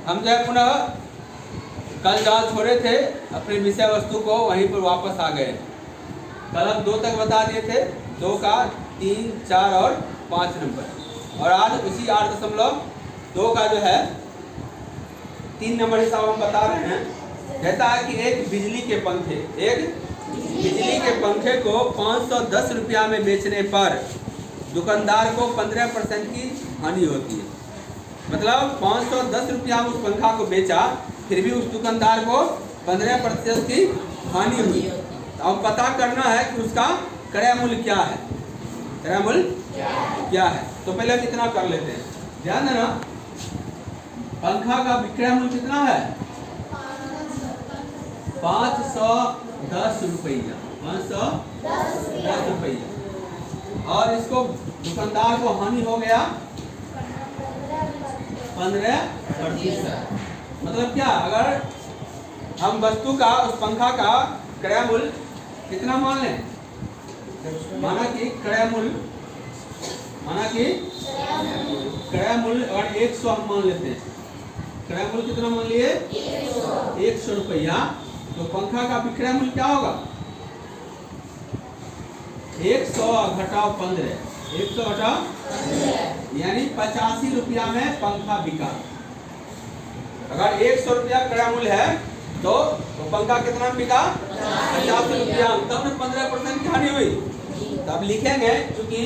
हम जो है पुनः कल जहाँ छोड़े थे अपनी विषय वस्तु को वहीं पर वापस आ गए। कल हम 2 तक बता दिए थे, 2 का 3, 4 और 5 नंबर, और आज उसी 8.2 का जो है 3 नंबर हिसाब हम बता रहे हैं। कहता है कि एक बिजली के पंखे को 510 रुपया में बेचने पर दुकानदार को 15% की हानि होती है। मतलब 510 रुपया में उस पंखा को बेचा, फिर भी उस दुकानदार को 15% की हानि हुई। अब पता करना है कि उसका क्रय मूल्य क्या है, क्रय मूल्य क्या है। तो पहले हम इतना कर लेते हैं, ध्यान देना। पंखा का विक्रय मूल्य कितना है? 510 रुपया, 510 रुपया, और इसको दुकानदार को हानि हो गया 15%। मतलब क्या, अगर हम वस्तु का, उस पंखा का क्रय मूल्य कितना मान लें, माना कि क्रय मूल्य और 100 हम मान लेते हैं। क्रय मूल्य कितना मान लिए? 100 रुपया। तो पंखा का विक्रय मूल्य क्या होगा? 100 घटाओ 15, 100 घटाओ, यानी 85 रुपया में पंखा बिका। अगर 100 रुपया क्रय मूल्य है तो पंखा कितना में बिका? 85 रुपया। तब 15% की हानि हुई। तब लिखेंगे क्योंकि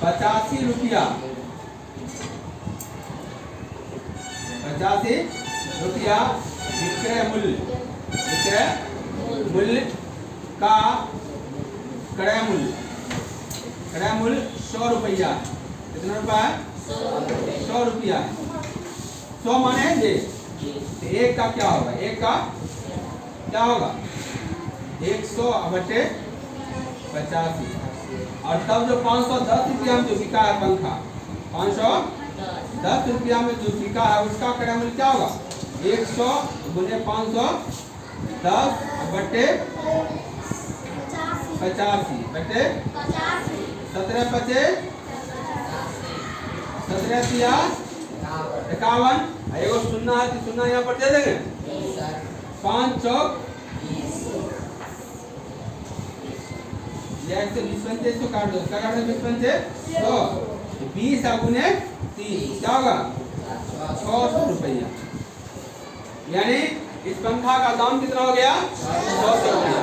85 रुपया विक्रय मूल्य का क्रय मूल्य 100 रुपया। कितना रुपया है? 100 रुपया। 100 माने ये, तो 1 का क्या होगा? 1 का क्या होगा? 100 बटे 85। और तब जो 510 रुपया में जो बिका है पंखा, 510 रुपया में जो बिका है, उसका क्रय मूल्य क्या होगा? 100 गुने 510 बटे 85 बटे 17 पचे 17 तिया 51। एगो सुन्ना है, तो सुन्ना यहाँ पर दे देंगे। 5 चौक 120 पंचे, इसको काट दो, क्या काट दो? 20 पंचे 100, 20 गुने 30 क्या होगा? 600 रुपया। यानी इस पंखा का दाम कितना हो गया? 600 रुपया।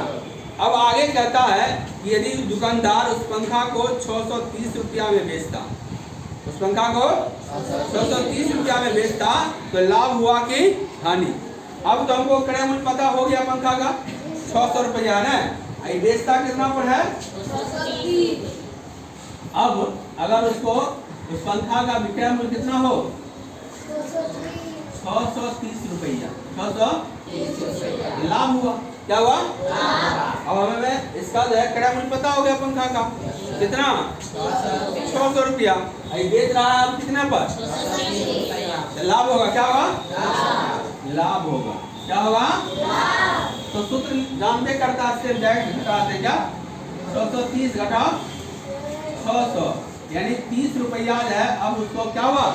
अब आगे कहता है कि यदि दुकानदार उस पंखा को 630 रुपया में बेचता, उस पंखा को 630 रुपया में बेचता, तो लाभ हुआ कि हानि? अब तो हमको क्रय मूल्य पता हो गया पंखा का 600 रुपया है ना, बेचता कितना पर है? 630। अब अगर उसको उस पंखा का विक्रय मूल्य कितना हो? 630 रुपया, 630 रुपया लाभ हुआ। क्या हुआ? अब हमें इसका जो है क्रय मूल्य पता हो गया पंखा का कितना? 600 रुपया। बेच रहा है हम कितने पर? लाभ होगा। क्या होगा? लाभ होगा। क्या होगा? तो सूत्र जानते करता से डायरेक्ट घटाते क्या? 630 घटाओ 600, यानी 30 रुपया है। अब उसको क्या हुआ?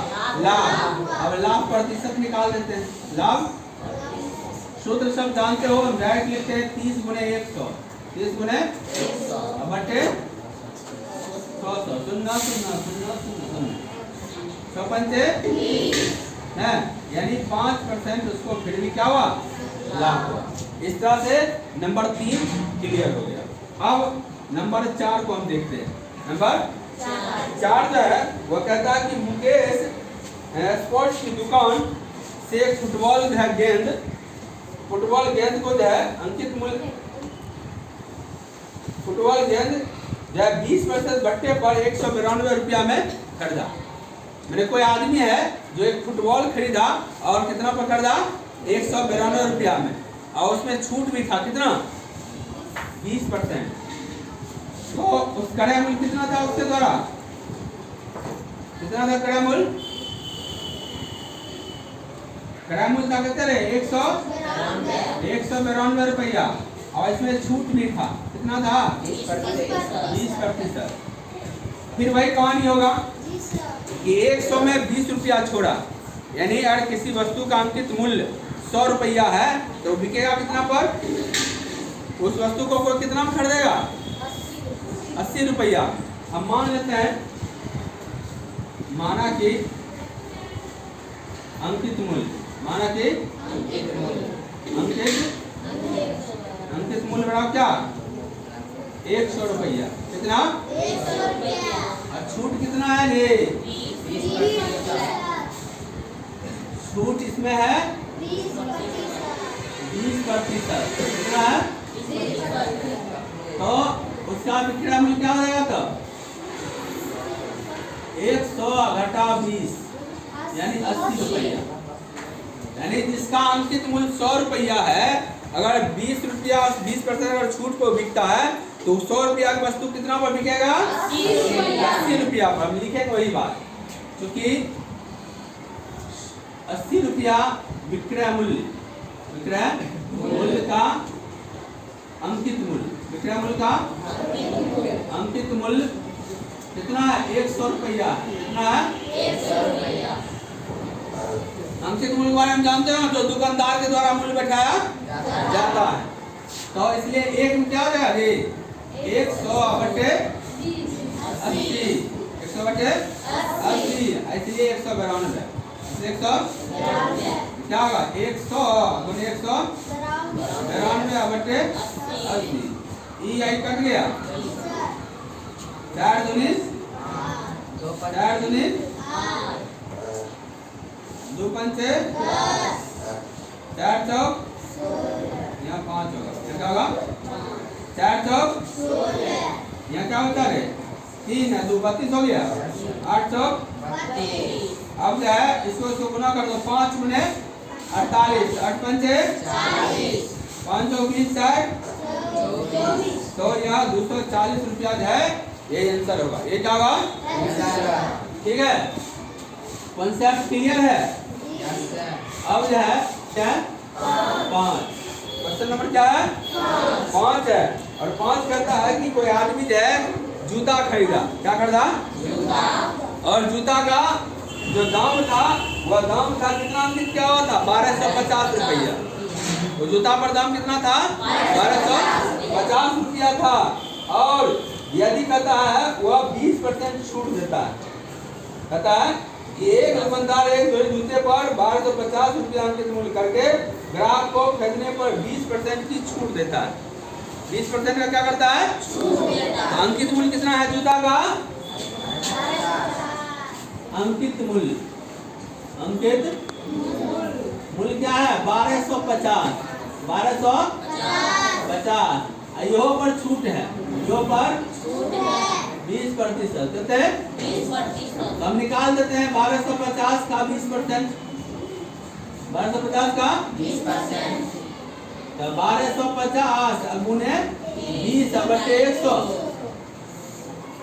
लाभ। अब लाभ प्रतिशत निकाल देते हैं। लाभ सूत्र सब जानते हो, हम डायरेक्ट लिखते हैं 30 गुने 100, 30 गुने 100 बटे 600, 0 0 0 0 6 पंचे है, यानी 5% उसको फिर भी क्या हुआ? लाभ हुआ। इस तरह से नंबर 3 क्लियर हो गया। अब नंबर 4 को हम देखते हैं। नंबर 4 जो है वो कहता है कि मुकेश स्पोर्ट्स की दुकान से एक फुटबॉल गेंद को जो है अंकित मूल्य, फुटबॉल गेंद जो है 20% बट्टे पर 192 रुपया में खरीदा। मैंने कोई आदमी है जो एक फुटबॉल खरीदा और कितना पर खरीदा? 192 रुपया में, और उसमें छूट भी था कितना? 20%। तो उस क्रय मूल्य कितना था उसके द्वारा? कितना था क्रय मूल्य? क्रय मूल्य था कितने रहे? 192 रुपया, और इसमें छूट भी था कितना था? 20%। फिर वही कहानी होगा, कि 100 में 20 रुपया छोड़ा, यानी अगर किसी वस्तु का अंकित मूल्य 100 रुपया है तो बिकेगा कितना पर? उस वस्तु को कोई कितना में खरीदेगा? 80 रुपया। अब मान लेते हैं, माना कि अंकित मूल्य, माना कि अंकित मूल्य बराबर क्या? 100 रुपया। कितना? 100 रुपया। और छूट कितना है? ये 20%। छूट इसमें है 20%। कितना है? 20%। तो उसका विक्रय मूल्य क्या हो जाएगा? तो 100 घटा 20 यानी 80 रुपया। यानी जिसका अंकित मूल्य 100 रुपया है, अगर 20 रुपया 20% अगर छूट को बिकता है तो 100 रुपया की वस्तु कितना पर बिकेगा? 80 रुपया पर। हम लिखेंगे वही बात, क्योंकि 80 रुपया विक्रय मूल्य का अंकित मूल्य, विक्रय मूल्य का अंकित मूल्य कितना है? 100 रुपया। कितना है? 100 रुपया। अंकित मूल्य के बारे में जानते हैं, जो दुकानदार के द्वारा मूल्य बैठाया जाता है। तो इसलिए एक में क्या हो जाएगा? 100 बटे 80, 100 बटे 80, इसलिए 192। 100 क्या होगा? 100 गुने 192 बटे 80। ई आई कट गया। 4 दूनी 2 पंचे 4 चौक, यहाँ 5 होगा। क्या होगा? 4 चौक, यहाँ क्या होता है? 3 है, 2 32 हो गया। 8 चौक 32। अब जो है इसको गुना कर दो, 5 गुने 48, 8 पंचे 40, 5 चौक 20, 4 24। तो यहाँ 240 रुपया जो है ये आंसर होगा। ये क्या होगा? ठीक है, कॉन्सेप्ट क्लियर है? अब जो है क्या? 5। क्वेश्चन नंबर क्या है? 5 है। और 5 कहता है कि कोई आदमी जो है जूता खरीदा। क्या खरीदा? जूता। और जूता का जो दाम था, वह दाम था कितना? अंकित क्या हुआ था? 1250 रुपया। वो जूता पर दाम कितना था? 1250 रुपया था। और यदि कहता है वह 20% छूट देता है, कहता है कि एक दुकानदार एक जोड़ी जूते पर 1250 रुपया अंकित मूल्य करके ग्राहक को खरीदने पर 20% की छूट देता है। 20% का क्या करता है? छूट देता है। अंकित मूल्य कितना है जूता का? अंकित मूल्य क्या है? 1250। 1250। यो पर छूट है, यो पर 20%। कहते हैं 20%। हम निकाल देते हैं 1250 का 20%। 1250 का 20%। तो 1250 गुने 20 बटे 100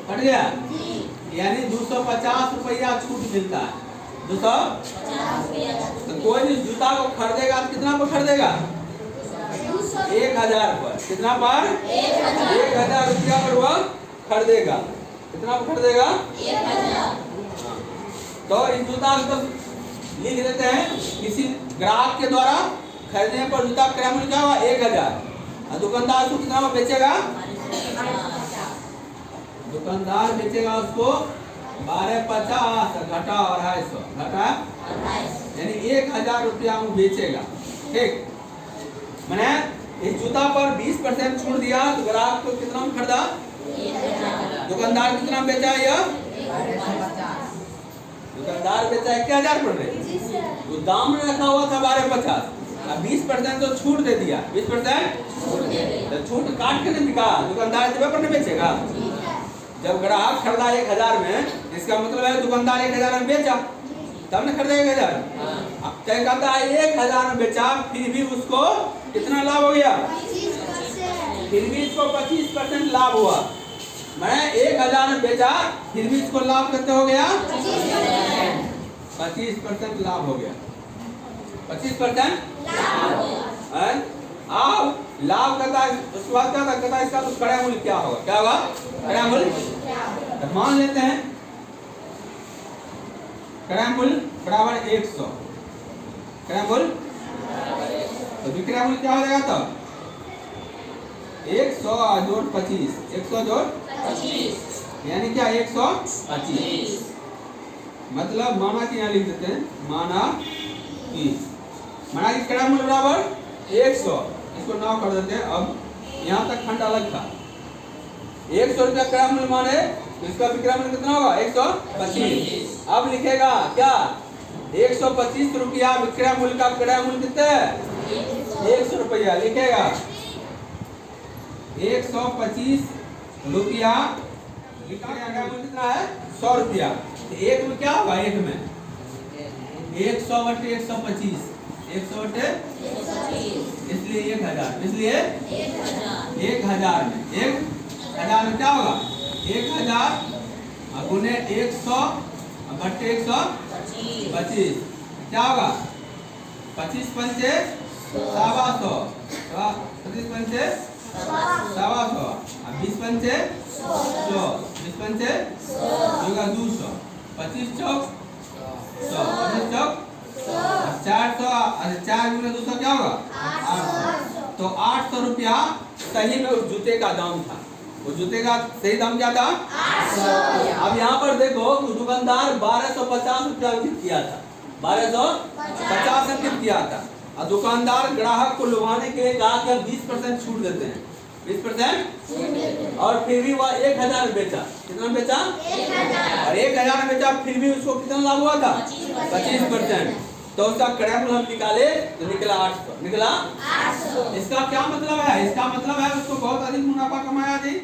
कट गया, यानी 250 रुपया छूट मिलता है। 250। तो कोई भी जूता को खरीदेगा तो कितना पर खरीदेगा? 1000 पर। कितना पर? 1000 रुपया पर वह खरीदेगा। कितना पर खरीदेगा? 1000। तो इस जूता को लिख देते हैं, किसी ग्राहक के द्वारा खरीदने पर जूता क्रय मूल्य क्या हुआ? 1000। और दुकानदार उसको कितना में बेचेगा? दुकानदार बेचेगा उसको 1250 घटा 250 घटा, यानी 1000 रुपया में बेचेगा। ठीक, मैंने इस जूता पर 20% छूट दिया तो ग्राहक को कितना में खरीदा? दुकानदार कितना बेचा? यह दुकानदार बेचा 1000 पर। तो दाम में रखा हुआ था 1250, अब 20% तो छूट दे दिया। 20% तो छूट काट के नहीं बिका, दुकानदार जब पर नहीं बेचेगा। जब ग्राहक खरीदा 1000 में, इसका मतलब है दुकानदार 1000 में बेचा, तब न खरीदा 1000। अब क्या कहता है? 1000 में बेचा, फिर भी उसको कितना लाभ हो गया? 25%। फिर भी इसको 25% लाभ हुआ। मैं 1000 में बेचा, फिर भी इसको लाभ कितना हो गया? 25% लाभ हो गया। 25% अब लाभ करता है, उसके बाद क्या करता है? इसका तो क्रय मूल्य क्या होगा? क्या होगा? क्रय मूल्य। मान लेते हैं क्रय मूल्य बराबर 100। क्रय मूल्य तो विक्रय मूल्य क्या हो जाएगा तब? 100 जोड़ 25, 100 जोड़ 25 यानी क्या 125। मतलब माना कि यहाँ लिख देते हैं, माना कि क्रय मूल्य बराबर 100, इसको नाव कर देते हैं। अब यहाँ तक खंड अलग था। 100 रुपया क्रय मूल्य माने तो इसका विक्रय मूल्य कितना होगा? 125। अब लिखेगा क्या? 125 रुपया विक्रय मूल्य का क्रय मूल्य कितना है? 100 रुपया। लिखेगा 125 रुपया क्रय मूल्य कितना है? 100 रुपया। तो एक में क्या होगा? एक में 100 बटे 125, 100 बटे इसलिए 1000, इसलिए 1000 में 1000 में क्या होगा? 1000 गुने 100 बटे 125 क्या होगा? 25 पंचे 125, 25 पंचे 125, 20 पंचे 100, 20 पंचे 200, 25 चौक 100, 25 चौक 400, 4 गुने 200 क्या होगा? 800। तो 800 रुपया सही में उस जूते का दाम था। वो जूते का सही दाम क्या था? 800। अब यहाँ पर देखो दुकानदार 1250 रुपया अंकित किया था, 1250 अंकित किया था। और दुकानदार ग्राहक को लुभाने के लिए कहा कि हम 20% छूट देते हैं, 20%, और फिर भी वह 1000 में बेचा। कितना बेचा? 1000। और 1000 में बेचा, फिर भी उसको कितना लाभ हुआ था? 25%। तो उसका क्रय मूल्य हम निकाले तो निकला 800। निकला 800। इसका क्या मतलब है? इसका मतलब है उसको बहुत अधिक मुनाफा कमाया जी।